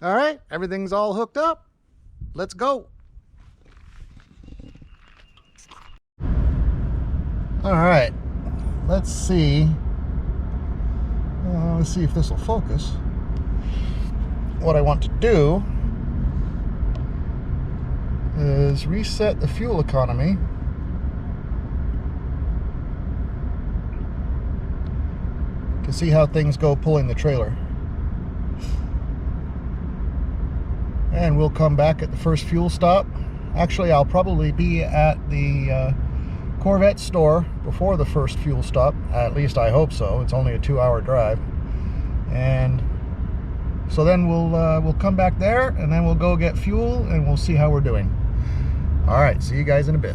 All right, everything's all hooked up. Let's go. All right, let's see. Let's see if this will focus. What I want to do is reset the fuel economy. To see how things go pulling the trailer. And we'll come back at the first fuel stop. Actually, I'll probably be at the Corvette store before the first fuel stop. At least I hope so. It's only a 2-hour drive. And so then we'll come back there, and then we'll go get fuel, and we'll see how we're doing. All right, see you guys in a bit.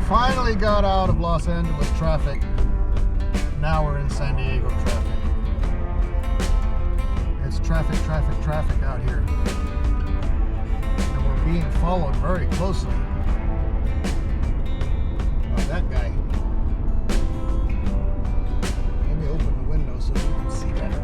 Finally got out of Los Angeles traffic. Now we're in San Diego traffic. It's traffic out here. And we're being followed very closely by that guy. Let me open the window so you can see better.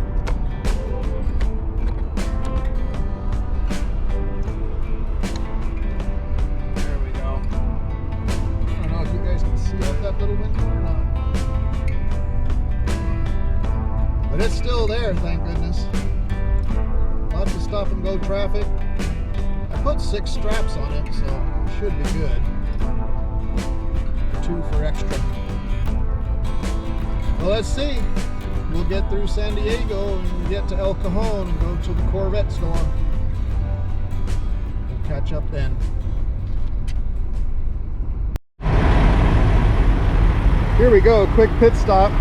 That little window or not, but it's still there, thank goodness. Lots of stop and go traffic. I put 6 straps on it, so it should be good. 2 for extra. Well, let's see. We'll get through San Diego and get to El Cajon and go to the Corvette store. We'll catch up then. Here we go, quick pit stop,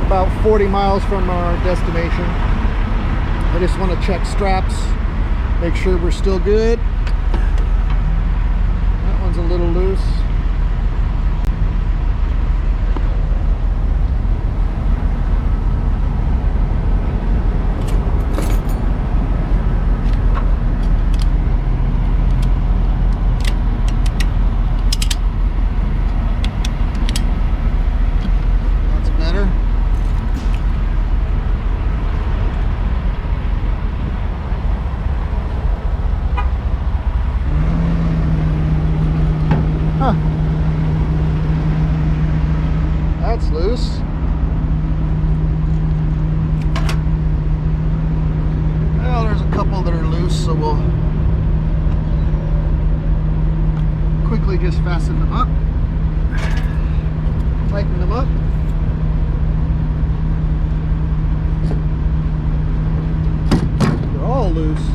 about 40 miles from our destination. I just want to check straps, make sure we're still good. That one's a little loose. That's loose. Well, there's a couple that are loose, so we'll quickly just fasten them up, tighten them up. They're all loose.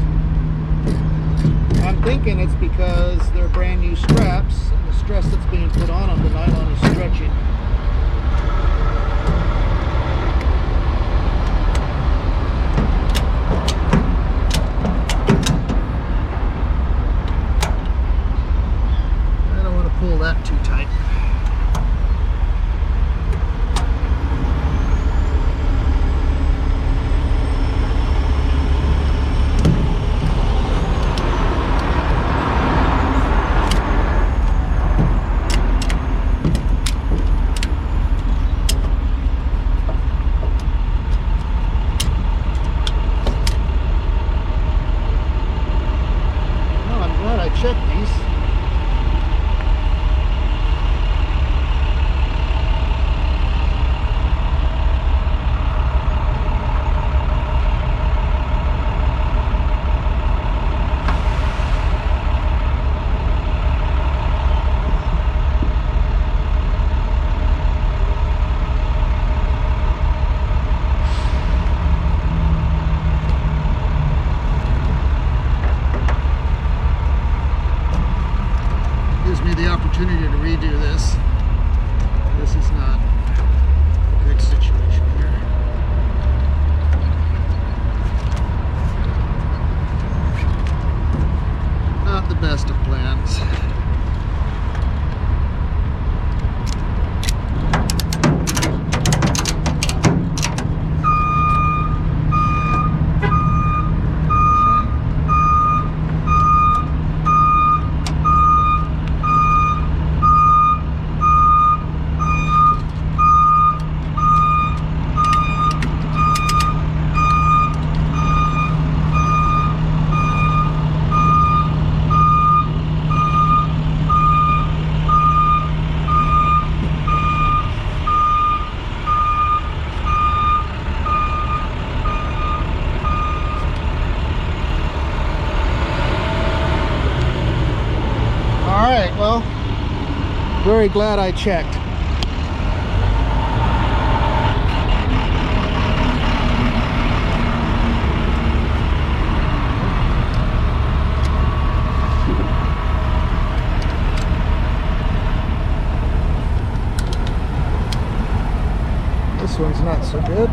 I'm thinking it's because they're brand new straps and the stress that's being put on them, the nylon is stretching. I don't want to pull that too tight. Well, very glad I checked. This one's not so good.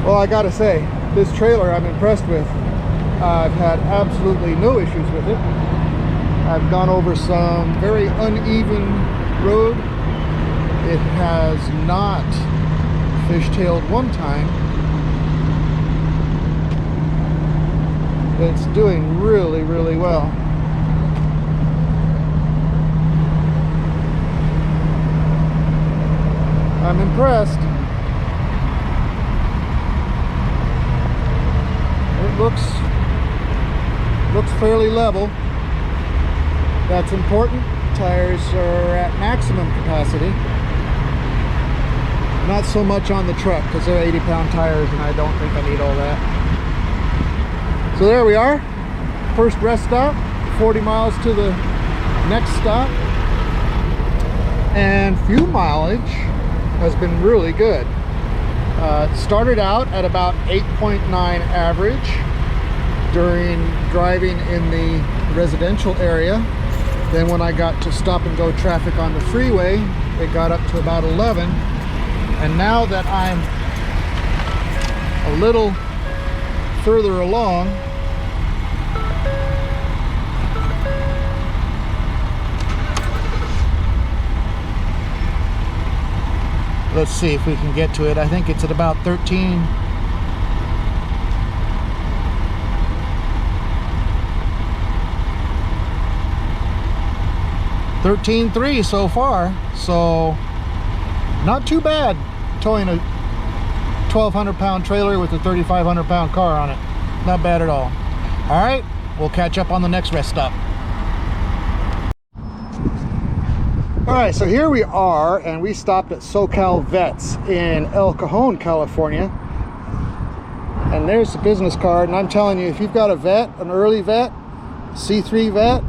Well, I gotta say, this trailer I'm impressed with. I've had absolutely no issues with it. I've gone over some very uneven road. It has not fishtailed one time. It's doing really, really well. I'm impressed. It looks fairly level. That's important. Tires are at maximum capacity. Not so much on the truck because they're 80-pound tires and I don't think I need all that. So there we are. First rest stop, 40 miles to the next stop. And fuel mileage has been really good. It started out at about 8.9 average during driving in the residential area. Then when I got to stop and go traffic on the freeway, it got up to about 11. And now that I'm a little further along, let's see if we can get to it. I think it's at about 13. 13.3 so far, so not too bad towing a 1,200-pound trailer with a 3,500-pound car on it. Not bad at all. All right, we'll catch up on the next rest stop. All right, so here we are, and we stopped at Track Vette's in El Cajon, California. And there's the business card, and I'm telling you, if you've got a Vette, an early Vette, C3 Vette,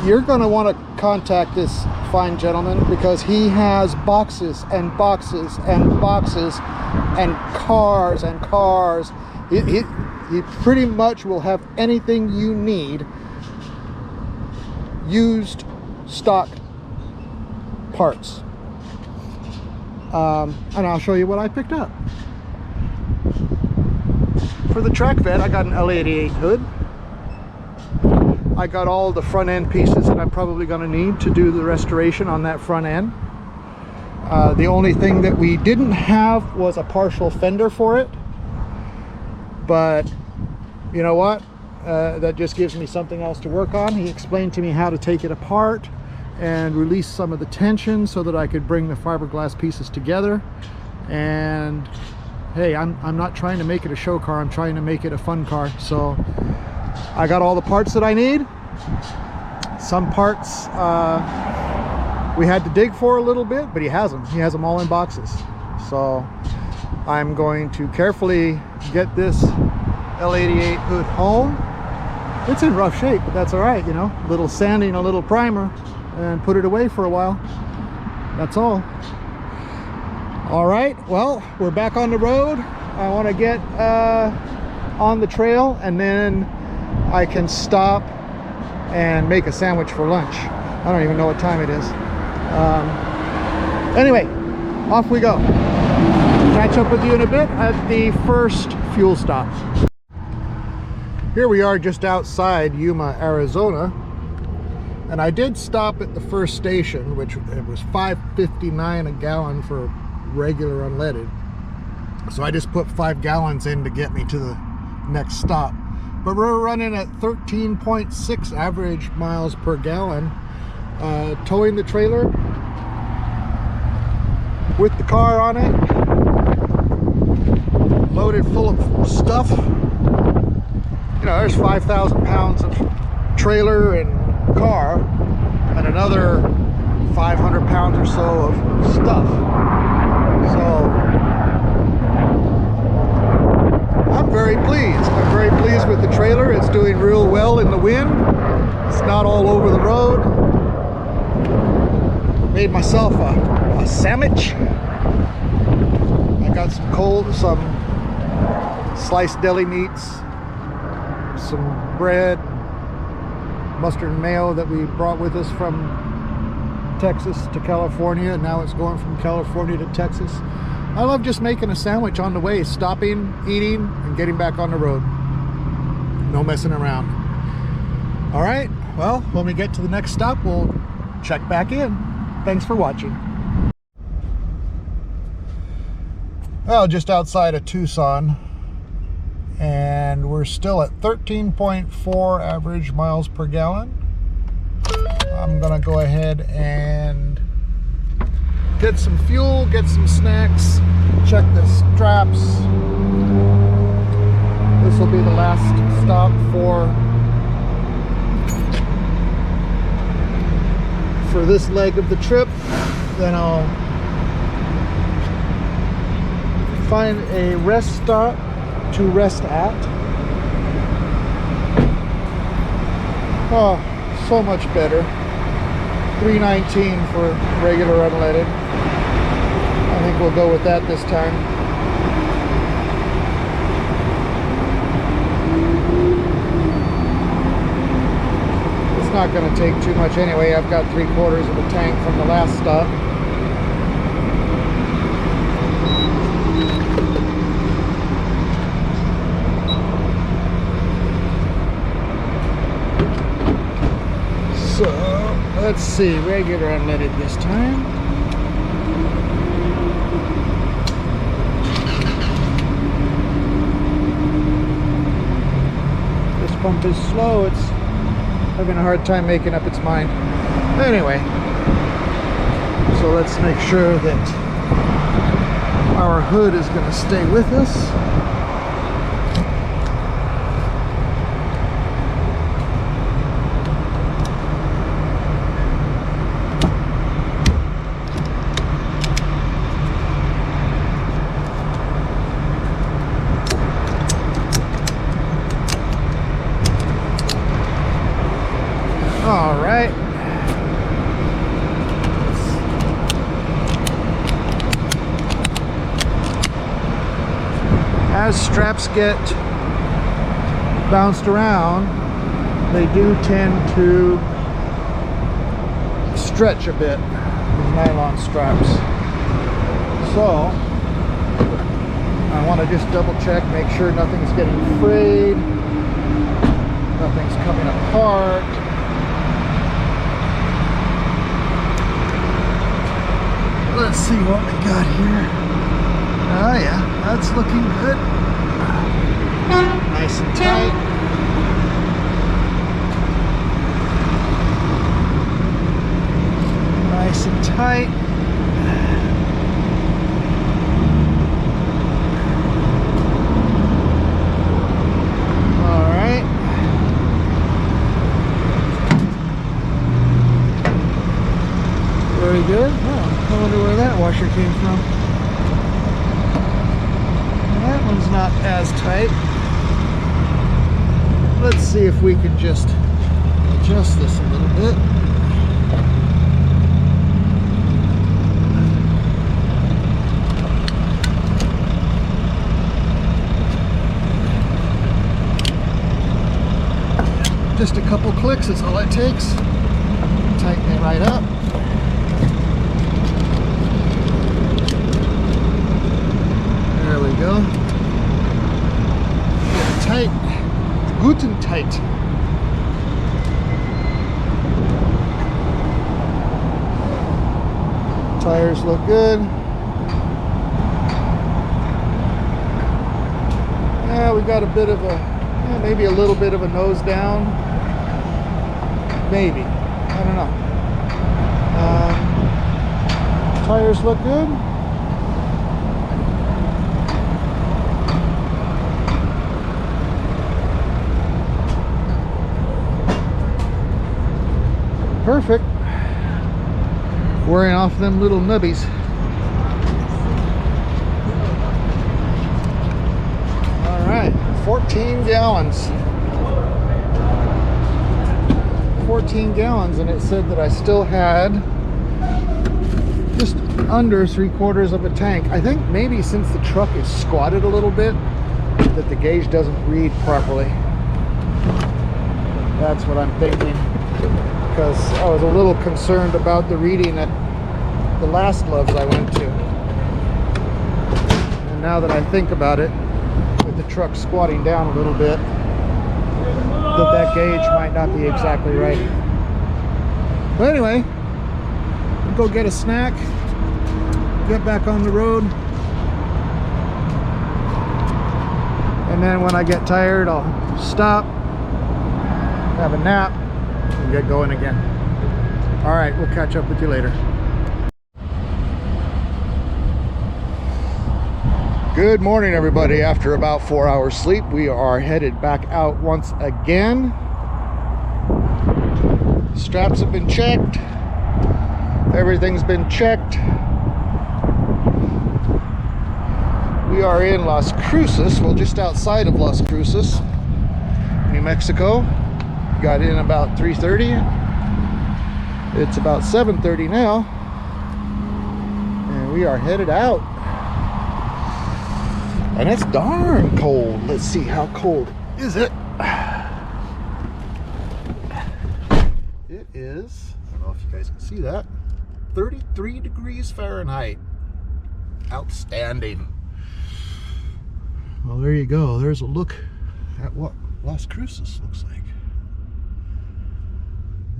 you're going to want to contact this fine gentleman because he has boxes and boxes and boxes and cars and cars. He pretty much will have anything you need, used stock parts. And I'll show you what I picked up. For the Track Vette, I got an L88 hood. I got all the front end pieces that I'm probably going to need to do the restoration on that front end. The only thing that we didn't have was a partial fender for it, but you know what, that just gives me something else to work on. He explained to me how to take it apart and release some of the tension so that I could bring the fiberglass pieces together. And hey, I'm not trying to make it a show car, I'm trying to make it a fun car. So I got all the parts that I need. Some parts we had to dig for a little bit, but he has them all in boxes. So I'm going to carefully get this L88 hood home. It's in rough shape, but that's all right, you know, a little sanding, a little primer, and put it away for a while. That's all. All right, well, we're back on the road. I want to get on the trail, and then I can stop and make a sandwich for lunch. I don't even know what time it is. Anyway, off we go. Catch up with you in a bit at the first fuel stop. Here we are just outside Yuma, Arizona. And I did stop at the first station, which it was $5.59 a gallon for regular unleaded. So I just put 5 gallons in to get me to the next stop. But we're running at 13.6 average miles per gallon. Towing the trailer with the car on it, loaded full of stuff. You know, there's 5,000 pounds of trailer and car, and another 500 pounds or so of stuff. So I'm very pleased. I'm very pleased with the trailer. It's doing real well in the wind. It's not all over the road. Made myself a sandwich. I got some sliced deli meats, some bread, mustard and mayo that we brought with us from Texas to California, and now it's going from California to Texas. I love just making a sandwich on the way, stopping, eating, and getting back on the road. No messing around. All right, well, when we get to the next stop, we'll check back in. Thanks for watching. Well, just outside of Tucson, and we're still at 13.4 average miles per gallon. I'm gonna go ahead and get some fuel, get some snacks, check the straps. This will be the last stop for this leg of the trip. Then I'll find a rest stop to rest at. Oh, so much better. $3.19 for regular unleaded. I think we'll go with that this time. It's not going to take too much anyway. I've got 3/4 of a tank from the last stop. So, let's see, regular unleaded this time. This pump is slow, it's having a hard time making up its mind. Anyway, so let's make sure that our hood is going to stay with us. All right. As straps get bounced around, they do tend to stretch a bit, these nylon straps. So I want to just double check, make sure nothing's getting frayed, nothing's coming apart. Let's see what we got here. Oh yeah, that's looking good. Nice and tight. Nice and tight. All right. Very good. Oh, I wonder where that washer came from. That one's not as tight. Let's see if we can just adjust this a little bit. Just a couple clicks is all it takes. Tighten it right up. There we go. Get it tight. Good and tight. Tires look good. Yeah, we got a bit of a, maybe a little bit of a nose down. Maybe. I don't know. Tires look good. Perfect. Wearing off them little nubbies. All right, 14 gallons. 14 gallons, and it said that I still had just under 3/4 of a tank. I think maybe since the truck is squatted a little bit, that the gauge doesn't read properly. That's what I'm thinking, because I was a little concerned about the reading at the last Loves I went to. And now that I think about it, with the truck squatting down a little bit, that gauge might not be exactly right. But anyway, we'll go get a snack, get back on the road, and then when I get tired, I'll stop, have a nap, and get going again. All right, we'll catch up with you later. Good morning, everybody. After about 4 hours sleep, we are headed back out once again. Straps have been checked. Everything's been checked. We are in Las Cruces, well, just outside of Las Cruces, New Mexico. Got in about 3:30. It's about 7:30 now, and we are headed out. And it's darn cold. Let's see, how cold is it? It is, I don't know if you guys can see that, 33 degrees Fahrenheit. Outstanding. Well, there you go. There's a look at what Las Cruces looks like.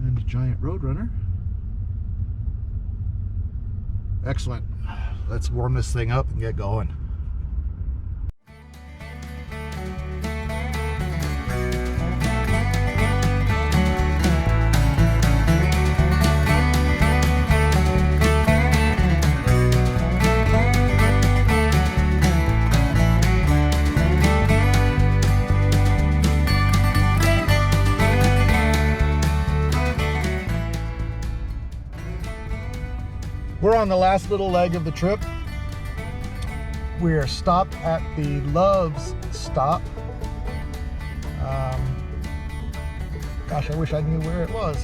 And a giant Roadrunner. Excellent. Let's warm this thing up and get going. We're on the last little leg of the trip. We are stopped at the Loves stop. Gosh, I wish I knew where it was,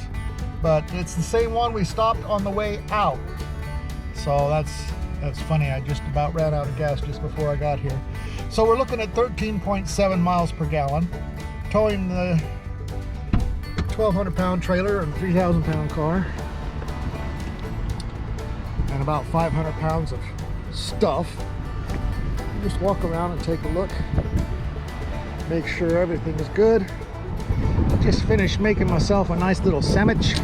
but it's the same one we stopped on the way out. So that's funny. I just about ran out of gas just before I got here. So we're looking at 13.7 miles per gallon, towing the 1,200 pound trailer and 3,000 pound car. And about 500 pounds of stuff. Just walk around and take a look, make sure everything is good. Just finished making myself a nice little sandwich.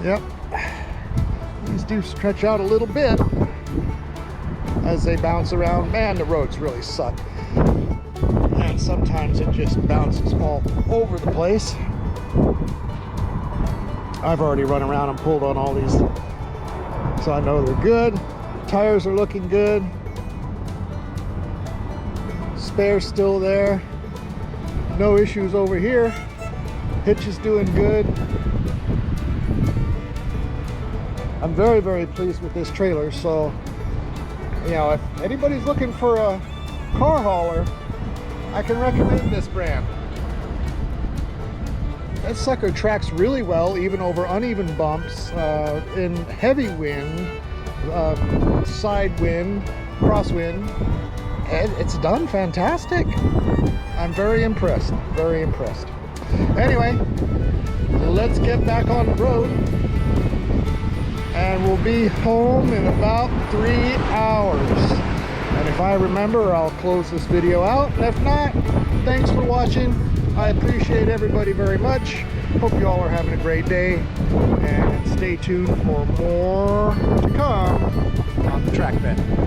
Yep, these do stretch out a little bit as they bounce around. Man, the roads really suck, and sometimes it just bounces all over the place. I've already run around and pulled on all these, so I know they're good. Tires are looking good. Spare's still there. No issues over here. Hitch is doing good. I'm very, very pleased with this trailer. So, you know, if anybody's looking for a car hauler, I can recommend this brand. That sucker tracks really well, even over uneven bumps, in heavy wind, side wind, crosswind, it's done fantastic. I'm very impressed, very impressed. Anyway, let's get back on the road, and we'll be home in about 3 hours. And if I remember, I'll close this video out. And if not, thanks for watching. I appreciate everybody very much. Hope you all are having a great day, and stay tuned for more to come on the Track Vette.